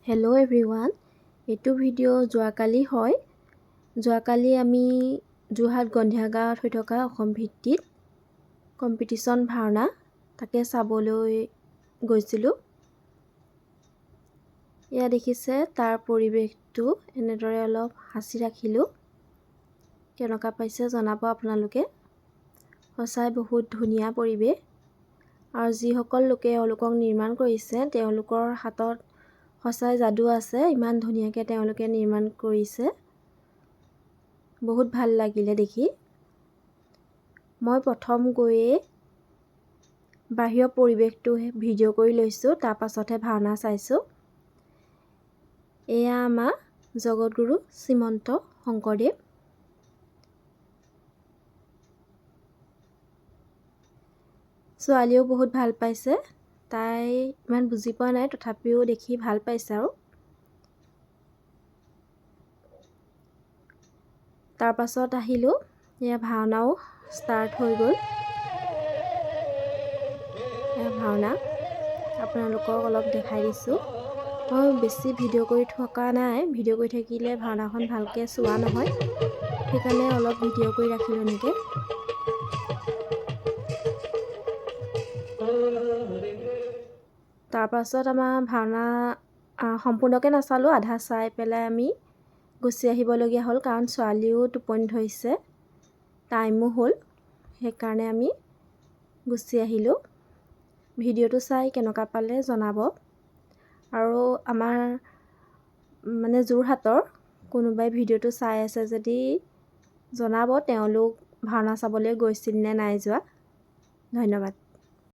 Hello' everyone, এইটো video' যোৱাকালি হয়। যোৱাকালি আমি যোৰহাট গন্ধিয়া গাঁৱত হৈ থকা অসম ভিত্তিক কম্পিটিশ্যন ভাওনা তাকে চাবলৈ গৈছিলোঁ। এয়া দেখিছে তাৰ পৰিৱেশটো এনেদৰে অলপ সাঁচি ৰাখিলোঁ। কেনেকুৱা পাইছে জনাব আপোনালোকে। সঁচাই বহুত ধুনীয়া পৰিৱেশ, আৰু যিসকল লোকে এওঁলোকক নিৰ্মাণ কৰিছে তেওঁলোকৰ হাতত সঁচাই যাদু আছে। ইমান ধুনীয়াকৈ তেওঁলোকে নিৰ্মাণ কৰিছে, বহুত ভাল লাগিলে দেখি। মই প্ৰথম গৈয়ে বাহিৰৰ পৰিৱেশটো ভিডিঅ' কৰি লৈছোঁ, তাৰ পাছতহে ভাওনা চাইছোঁ। এয়া আমাৰ জগতগুৰু শ্ৰীমন্ত শংকৰদেৱ। ছোৱালীয়েও বহুত ভাল পাইছে। তাই ইমান বুজি পোৱা নাই, তথাপিও দেখি ভাল পাইছে। আৰু তাৰ পাছত আহিলোঁ, এয়া ভাওনাও ষ্টাৰ্ট হৈ গ'ল। এয়া ভাওনা আপোনালোকক অলপ দেখাই দিছোঁ। মই বেছি ভিডিঅ' কৰি থকা নাই, ভিডিঅ' কৰি থাকিলে ভাওনাখন ভালকৈ চোৱা নহয়, সেইকাৰণে অলপ ভিডিঅ' কৰি ৰাখিলোঁ এনেকৈ। তাৰপাছত আমাৰ ভাওনা সম্পূৰ্ণকৈ নাচালোঁ, আধা চাই পেলাই আমি গুচি আহিবলগীয়া হ'ল, কাৰণ ছোৱালীও টোপনি ধৰিছে, টাইমো হ'ল, সেইকাৰণে আমি গুচি আহিলোঁ। ভিডিঅ'টো চাই কেনেকুৱা পালে জনাব। আৰু আমাৰ যোৰহাটৰ কোনোবাই ভিডিঅ'টো চাই আছে যদি জনাব, তেওঁলোক ভাওনা চাবলৈ গৈছিল নে নাই যোৱা। ধন্যবাদ।